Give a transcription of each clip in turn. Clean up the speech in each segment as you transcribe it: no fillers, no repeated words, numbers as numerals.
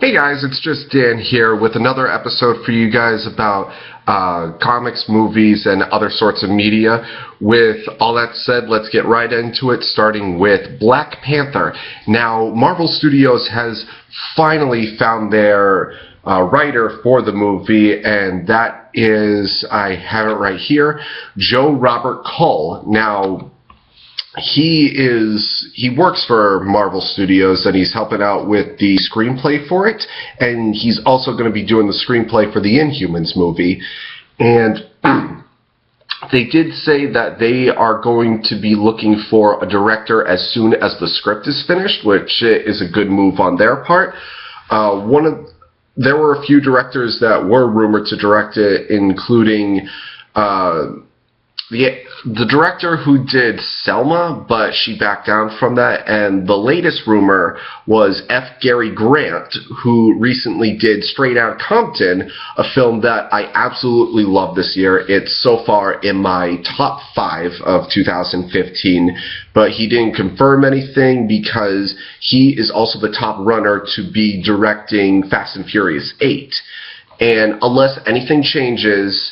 Hey guys, it's just Dan here with another episode for you guys about comics, movies, and other sorts of media. With all that said, let's get right into it, starting with Black Panther. Now, Marvel Studios has finally found their writer for the movie, and that is, I have it right here, Joe Robert Cull. Now, he works for Marvel Studios, and he's helping out with the screenplay for it, and he's also going to be doing the screenplay for the Inhumans movie. And they did say that they are going to be looking for a director as soon as the script is finished, which is a good move on their part. There were a few directors that were rumored to direct it, including the director who did Selma, but she backed down from that. And the latest rumor was F. Gary Grant, who recently did Straight Outta Compton, a film that I absolutely love this year. It's so far in my top 5 of 2015, but he didn't confirm anything because he is also the top runner to be directing Fast and Furious 8. And unless anything changes,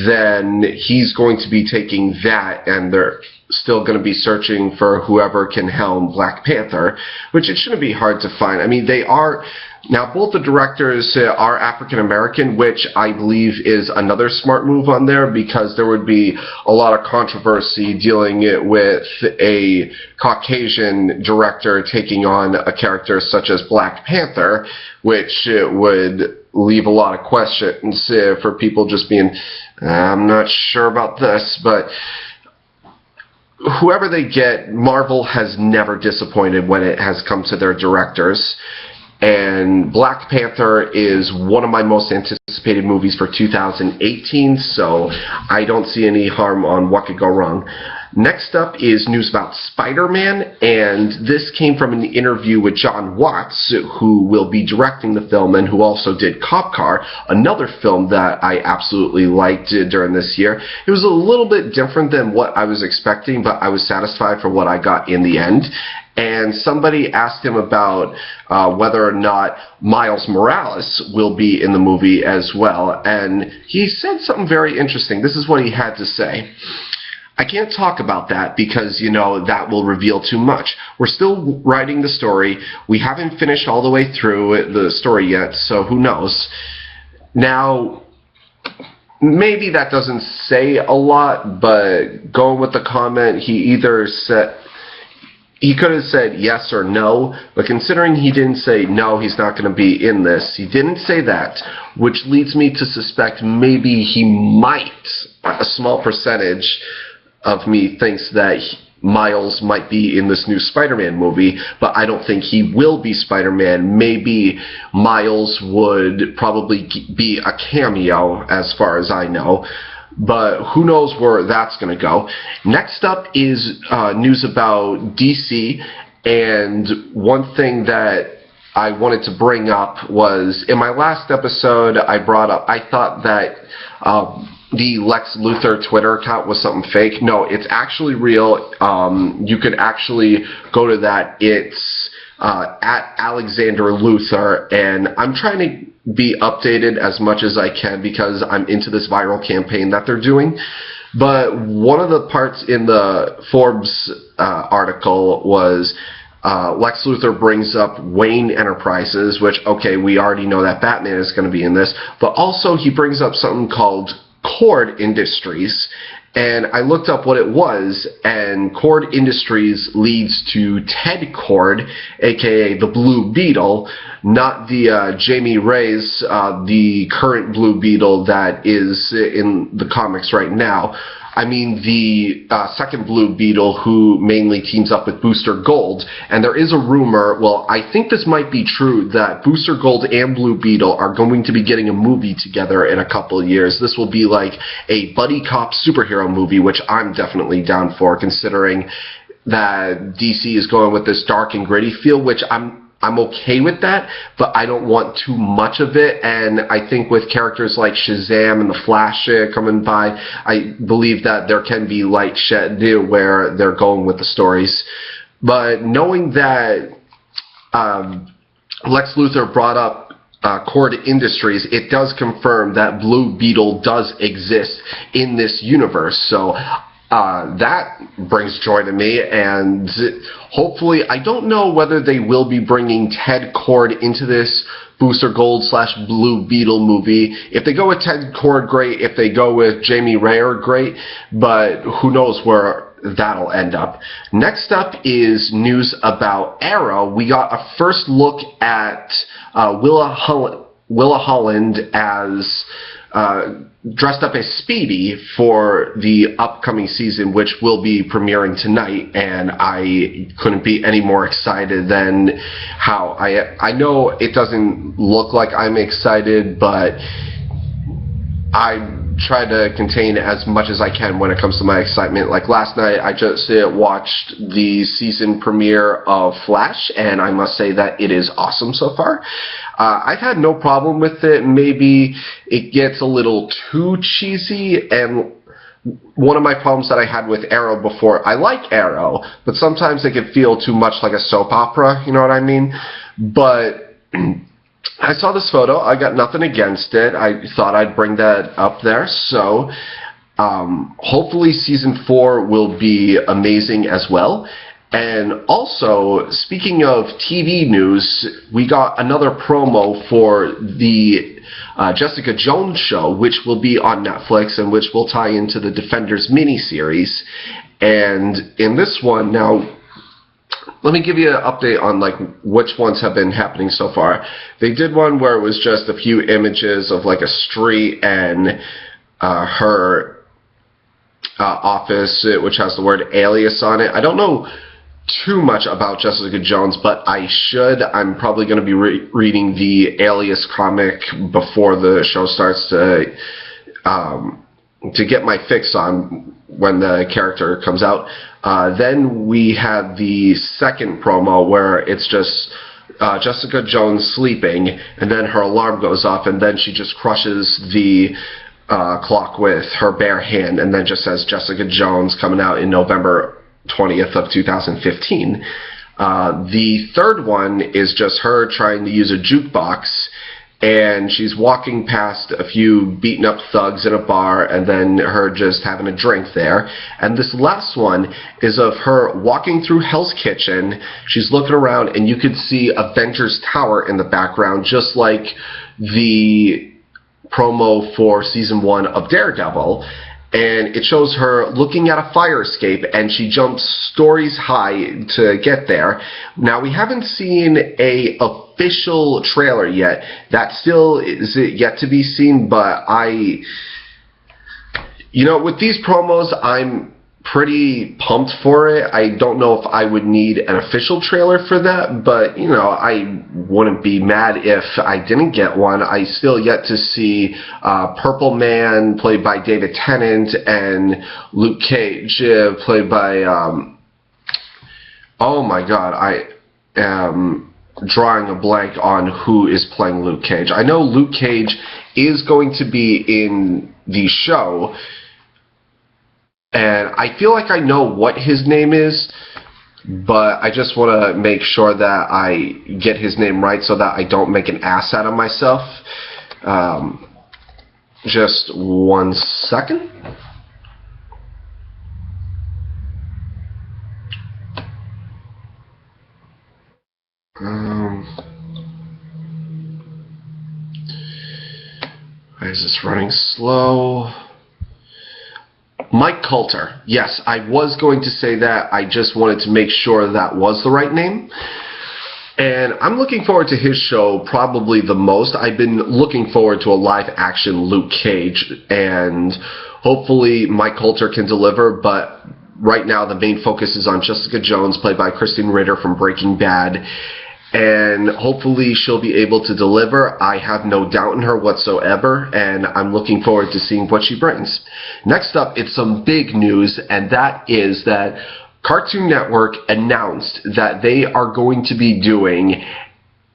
then he's going to be taking that, and they're still going to be searching for whoever can helm Black Panther, which it shouldn't be hard to find. I mean, they are, now both the directors are African American, which I believe is another smart move on there, because there would be a lot of controversy dealing with a Caucasian director taking on a character such as Black Panther, which would leave a lot of questions for people just being, I'm not sure about this. But whoever they get, Marvel has never disappointed when it has come to their directors. And Black Panther is one of my most anticipated movies for 2018, so I don't see any harm on what could go wrong. Next up is news about Spider-Man, and this came from an interview with John Watts, who will be directing the film and who also did Cop Car, another film that I absolutely liked during this year. It was a little bit different than what I was expecting, but I was satisfied for what I got in the end. And somebody asked him about whether or not Miles Morales will be in the movie as well, and he said something very interesting. This is what he had to say. I can't talk about that because, that will reveal too much. We're still writing the story. We haven't finished all the way through the story yet, so who knows. Now, maybe that doesn't say a lot, but going with the comment, he could have said yes or no, but considering he didn't say no, he's not going to be in this, he didn't say that, which leads me to suspect maybe he might, a small percentage of me thinks that Miles might be in this new Spider-Man movie, but I don't think he will be Spider-Man. Maybe Miles would probably be a cameo, as far as I know. But who knows where that's going to go. Next up is news about DC, and one thing that I wanted to bring up was, in my last episode, I thought that the Lex Luthor Twitter account was something fake. No, it's actually real. You could actually go to that. It's at Alexander Luthor, and I'm trying to be updated as much as I can because I'm into this viral campaign that they're doing. But one of the parts in the Forbes article was Lex Luthor brings up Wayne Enterprises, which, okay, we already know that Batman is going to be in this, but also he brings up something called Cord Industries, and I looked up what it was, and Cord Industries leads to Ted Cord, aka the Blue Beetle, not the Jamie Reyes, the current Blue Beetle that is in the comics right now. I mean the second Blue Beetle, who mainly teams up with Booster Gold. And there is a rumor, well, I think this might be true, that Booster Gold and Blue Beetle are going to be getting a movie together in a couple of years. This will be like a buddy cop superhero movie, which I'm definitely down for, considering that DC is going with this dark and gritty feel, which I'm okay with that, but I don't want too much of it. And I think with characters like Shazam and the Flash coming by, I believe that there can be light shed where they're going with the stories. But knowing that Lex Luthor brought up Cord Industries, it does confirm that Blue Beetle does exist in this universe. So that brings joy to me, and hopefully, I don't know whether they will be bringing Ted Cord into this Booster Gold / Blue Beetle movie. If they go with Ted Cord, great. If they go with Jamie Rayer, great. But who knows where that'll end up. Next up is news about Arrow. We got a first look at Willa Holland as dressed up as Speedy for the upcoming season, which will be premiering tonight, and I couldn't be any more excited than how I know it doesn't look like I'm excited, but I try to contain as much as I can when it comes to my excitement. Like last night, I just watched the season premiere of Flash, and I must say that it is awesome so far. I've had no problem with it. Maybe it gets a little too cheesy, and one of my problems that I had with Arrow before, I like Arrow, but sometimes it can feel too much like a soap opera, you know what I mean? But I saw this photo. I got nothing against it. I thought I'd bring that up there. So hopefully season 4 will be amazing as well. And also, speaking of TV news, we got another promo for the Jessica Jones show, which will be on Netflix and which will tie into the Defenders miniseries. And in this one, now, let me give you an update on like which ones have been happening so far. They did one where it was just a few images of like a street and her office, which has the word alias on it. I don't know too much about Jessica Jones, but I should. I'm probably going to be reading the Alias comic before the show starts to get my fix on when the character comes out. Then we had the second promo where it's just Jessica Jones sleeping, and then her alarm goes off, and then she just crushes the clock with her bare hand, and then just says Jessica Jones coming out in November 20th of 2015. The third one is just her trying to use a jukebox, and she's walking past a few beaten up thugs in a bar, and then her just having a drink there. And this last one is of her walking through Hell's Kitchen. She's looking around, and you could see Avengers Tower in the background, just like the promo for season 1 of Daredevil. And it shows her looking at a fire escape, and she jumps stories high to get there. Now, we haven't seen a official trailer yet. That still is yet to be seen, but with these promos, I'm pretty pumped for it. I don't know if I would need an official trailer for that, but, I wouldn't be mad if I didn't get one. I still yet to see Purple Man, played by David Tennant, and Luke Cage, played by, oh my god, I am drawing a blank on who is playing Luke Cage. I know Luke Cage is going to be in the show, and I feel like I know what his name is, but I just want to make sure that I get his name right so that I don't make an ass out of myself. Just 1 second. Why is this running slow? Mike Coulter. Yes, I was going to say that. I just wanted to make sure that was the right name. And I'm looking forward to his show probably the most. I've been looking forward to a live-action Luke Cage, and hopefully Mike Coulter can deliver, but right now the main focus is on Jessica Jones, played by Kristen Ritter from Breaking Bad. And hopefully she'll be able to deliver. I have no doubt in her whatsoever, and I'm looking forward to seeing what she brings. Next up, it's some big news, and that is that Cartoon Network announced that they are going to be doing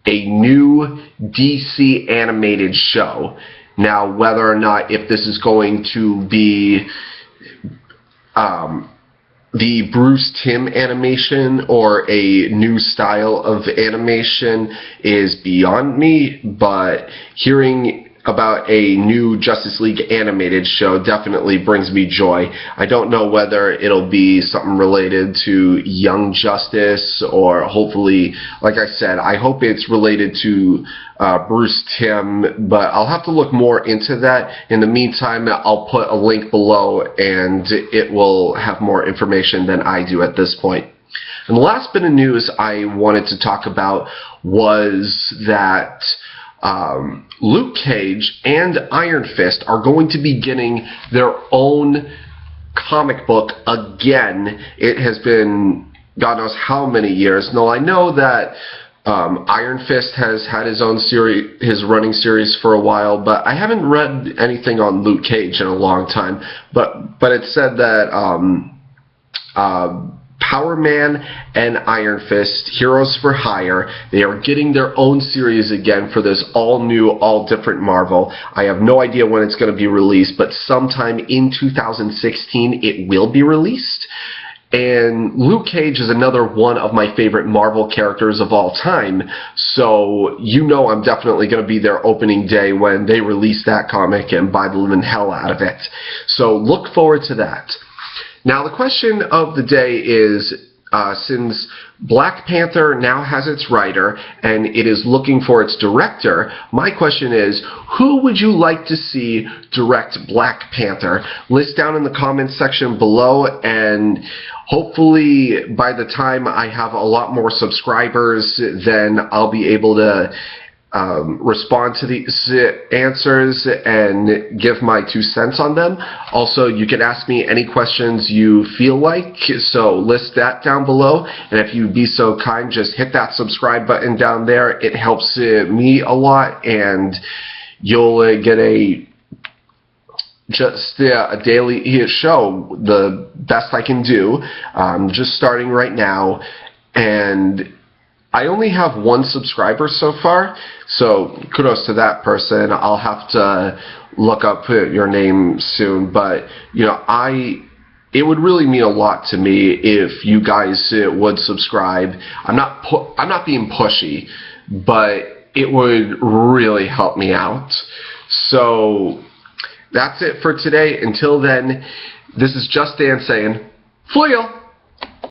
a new DC animated show. Now, whether or not if this is going to be the Bruce Timm animation or a new style of animation is beyond me, but hearing about a new Justice League animated show definitely brings me joy. I don't know whether it'll be something related to Young Justice, or hopefully, like I said, I hope it's related to Bruce Timm, but I'll have to look more into that. In the meantime, I'll put a link below and it will have more information than I do at this point. And the last bit of news I wanted to talk about was that Luke Cage and Iron Fist are going to be getting their own comic book again. It has been God knows how many years. Now, I know that Iron Fist has had his own series, his running series for a while, but I haven't read anything on Luke Cage in a long time. But it said that Power Man and Iron Fist, Heroes for Hire, they are getting their own series again for this all-new, all-different Marvel. I have no idea when it's going to be released, but sometime in 2016 it will be released. And Luke Cage is another one of my favorite Marvel characters of all time, so you know I'm definitely going to be there opening day when they release that comic and buy the living hell out of it. So look forward to that. Now, the question of the day is, since Black Panther now has its writer and it is looking for its director, my question is, who would you like to see direct Black Panther? List down in the comments section below, and hopefully by the time I have a lot more subscribers, then I'll be able to respond to these answers and give my 2 cents on them. Also, you can ask me any questions you feel like, so list that down below. And if you'd be so kind, just hit that subscribe button down there. It helps me a lot, and you'll get a daily show, the best I can do. I'm just starting right now, and I only have 1 subscriber so far, so kudos to that person. I'll have to look up your name soon, but you know, it would really mean a lot to me if you guys would subscribe. I'm not being pushy, but it would really help me out. So that's it for today. Until then, this is Just Dan saying, "Flee!"